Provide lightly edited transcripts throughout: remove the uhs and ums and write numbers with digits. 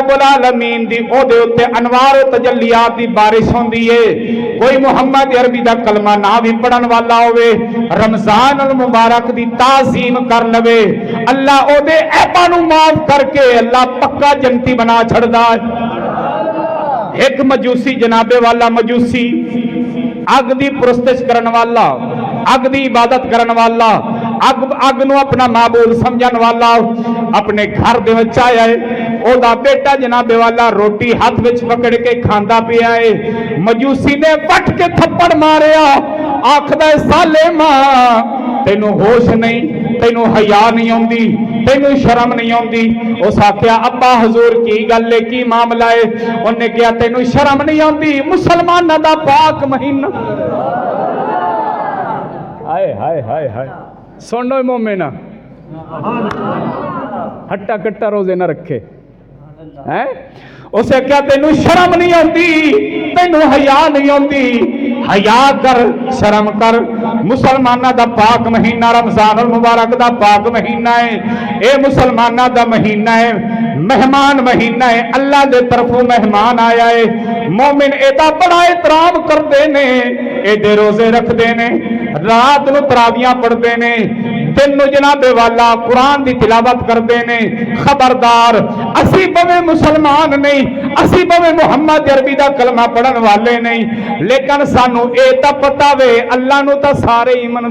رب العالمین دی او دے اتے انوار و تجلیات دی بارش ہوندی ہے. کوئی محمد عربی دا کلمہ نہ بھی پڑھن والا ہوئے رمضان المبارک دی تعظیم کر لوے اللہ او دے عیباں نوں معاف کر کے اللہ پکا جنتی بنا چھڑدا ہے. ایک مجوسی جنابے والا مجوسی اگ دی پرستش کرن والا اگ دی عبادت کرن والا اگ نو اپنا معبود سمجھن والا اپنے گھر دے وچ آیا ہے. او دا بیٹا جنابے والا روٹی ہاتھ وچ پکڑ کے کھاندا پیا ہے. مجوسی نے وٹ کے تھپڑ ماریا آکھدا ہے سالے ماں تینو ہوش نہیں تینو حیا نہیں ہوندی تینو شرم نہیں ہوندی. اس آکھیا ابا حضور کی گل ہے کی معاملہ ہے؟ انہوں نے کہا تینو شرم نہیں ہوندی مسلماناں دا پاک مہینہ. ہائے ہائے ہائے ہائے سنو مومنہ ہٹا کٹا روزے نہ رکھے اسے کیا تینو شرم نہیں ہوندی تینو حیا نہیں ہوندی حیا کر شرم کر. مسلمانہ دا پاک مہینہ رمضان المبارک دا پاک مہینہ ہے. اے مسلمانہ دا مہینہ ہے مہمان مہینہ ہے اللہ دے طرفوں مہمان آیا ہے. مومن اے دا بڑا احترام کر دینے اے دے روزے رکھ دینے رات نو تراویاں پڑھ دینے دن نو جناب والا قرآن دی تلاوت کر دینے. خبردار اسی بویں مسلمان نہیں اسی بویں محمد عربی دا کلمہ پڑھن والے نہیں لیکن سانو اے تا پتا وے اللہ نو تا سارے ہی من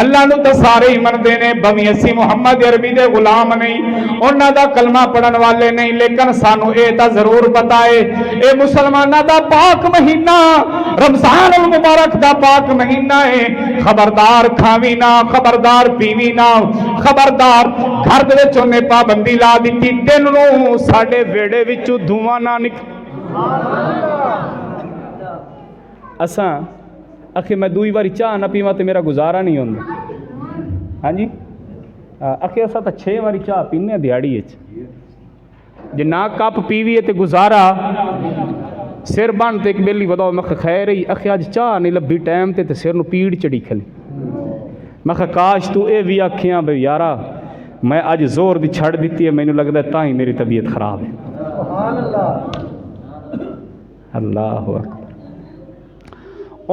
اللہ نو تا سارے ہی من دینے بویں اسی محمد عربی دے غلام نہیں انہاں دا کلمہ پڑھن والے نہیں لیکن سانو اے تا ضرور پتا ہے اے مسلمانہ دا پاک مہینہ رمضان المبارک دا پاک مہینہ ہے. خبردار کھاوی نہ خبردار پیوی نہ خبردار گھر دے وچ اونے پابندی لا دتی دن نو ساڈے ویڑے وچوں دھواں نہ نکل. اساں اکھے میں دوئی باری چاہ نہ پیواں تے میرا گزارا نہیں ہوندا. ہاں جی اکھے اساں تا 6 باری چاہ پینے دیہاڑی وچ جے نہ کپ پیویے تے گزارا سر بن تے ایک بیلی وداؤ میں خیر ہی اکھے اج چاہ نہیں لبھی ٹائم تے سر نو پیڑ چڑی کھلی. میں کاش تو اے بھی آکھیاں بھئی یارا میں اج زور دی چھڑ دیتی ہے مینوں لگدا ہے تاں ہی میری طبیعت خراب ہے. سبحان اللہ اللہ اکبر.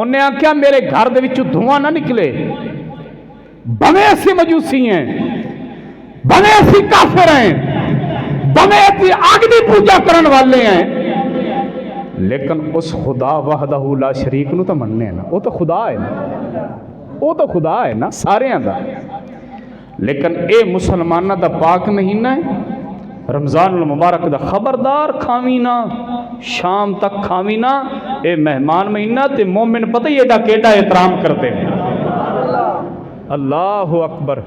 انہیں آکھیا میرے گھر دے وچوں دھواں نہ نکلے بھویں اسی مجوسی ہیں بھویں اسی کافر ہیں بھویں اسی آگ دی پوجا کرن والے ہیں لیکن اس خدا وحدہ لا شریک نو تو مننے نا وہ تو خدا ہے نا وہ تو خدا ہے نا سارے دا. لیکن اے مسلمانہ دا پاک مہینہ ہے رمضان المبارک دا خبردار کھاوی نہ شام تک کھاوی نہ اے مہمان مہینہ تے مومن پتہ ہی ایڈا کیڈا احترام کرتے ہیں. اللہ اکبر.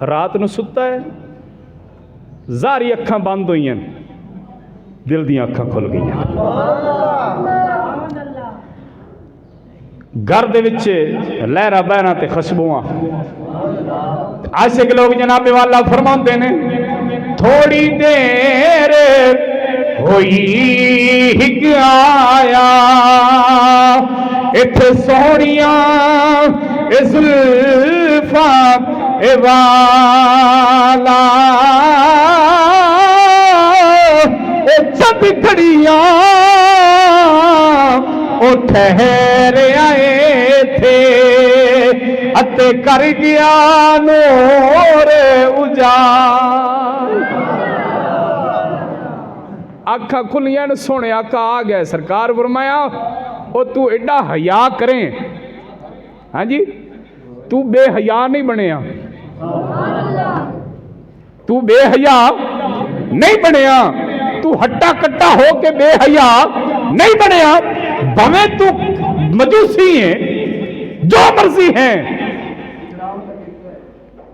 رات نو ستا ہے ظاہری اکھاں بند ہوئی ہیں دل دیاں اکھاں کھل گئی ہیں. گھر دے وچ لہرا بہرا تے خوشبواں عاشق لوگ جناب والا فرماندے نے تھوڑی دیر ہوئی ہک آیا اتھے سونیاں اے زلفاں اے والا اے چند گھڑیاں او ٹھہر آئے تھے اتے کر گیا نور اجال. آنکھاں کھلیاں نے سونے آقا آ گیا سرکار فرمایا او تو ایڈا حیا کریں ہاں جی تو بے حیا نہیں بنیا تو بے حیا نہیں بنیا تو ہٹا کٹا ہو کے بے حیا نہیں بنیا بھویں تو مجوسی ہیں جو مرضی ہیں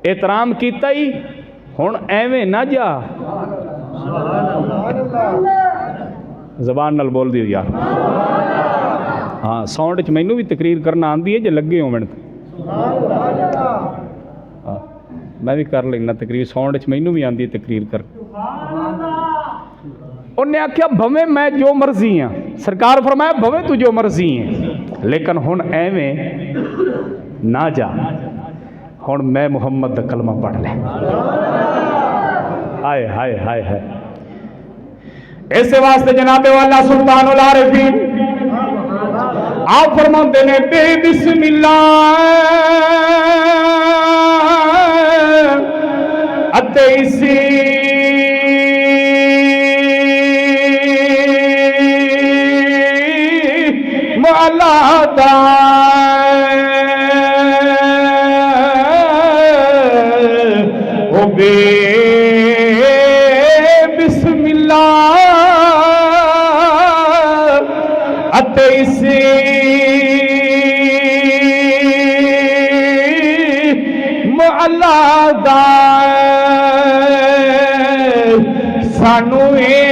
احترام کیتا ہی ہن ایویں نہ جا زبان نال بول دیو یار. ہاں ساؤنڈ چ مینوں بھی تقریر کرنا آندی ہے جے لگے ہوون میں بھی کر لینا تقریر ساؤنڈ چ مینوں بھی آندی ہے تقریر کر. انہیں آکھیا بھویں میں جو مرضی ہاں سرکار فرمایا بھویں تو جو مرضی ہیں لیکن ہن ایویں نہ جا ہن میں محمد دا کلمہ پڑھ لے. ہائے ہائے ہائے ہائے ایسے واسطے جناب والا سلطان العارفین آپ فرماتے نے بے بسم اللہ اتے اسی مولا دا او بے بسم اللہ اتے اسی مولا دا سانو اے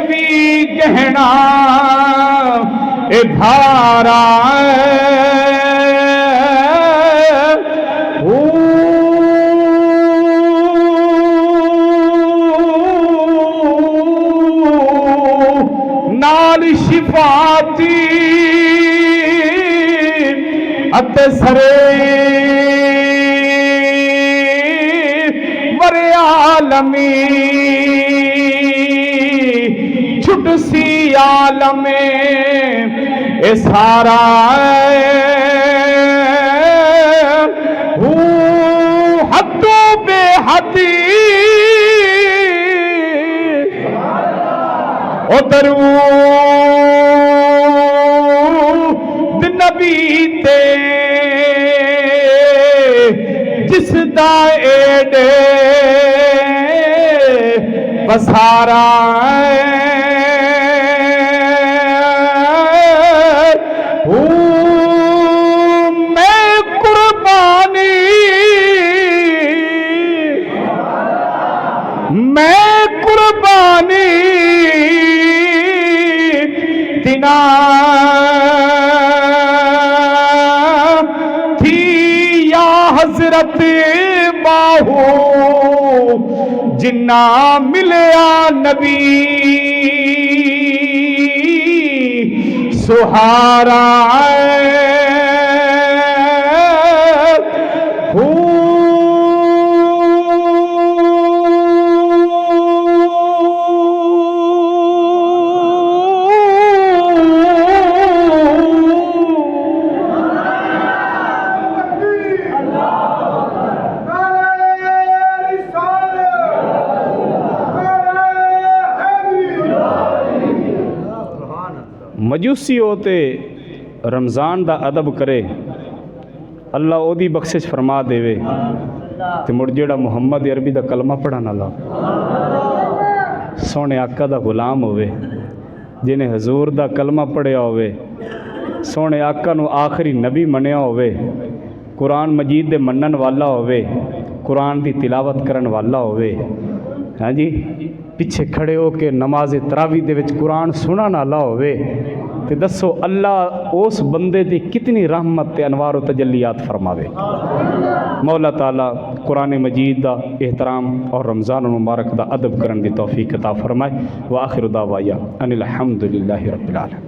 بھی کہنا اے بھارا نال شفاتی اتے سرے ورے عالمی چھٹ سی عالم اے سارا حدو بے حدی او درود نبی تے جس دا ایڈے بسارا میں قربانی تینا تھی یا حضرت باہو جنہ ملیا نبی سہارا مجوسی ہوتے رمضان دا ادب کرے اللہ او دی بخشش فرما دے وے تے مڑ جیڑا محمد عربی دا کلمہ پڑھانا لا سونے آقا دا غلام ہوئے جنہیں حضور دا کلمہ پڑھیا ہوئے سونے آقا نو آخری نبی منیا ہوئے قرآن مجید دے منن والا ہوئے قرآن دی تلاوت کرن والا ہوئے ہاں جی پیچھے کھڑے ہو کے نماز تراویح دے وچ قرآن سنن والا ہوئے تے دسو اللہ اس بندے دی کتنی رحمت تے انوار و تجلیات فرماوے مولا تعالیٰ قرآن مجید دا احترام اور رمضان المبارک دا ادب کرن دی توفیق عطا فرمائے وآخر دعوایا ان الحمدللہ رب العالمین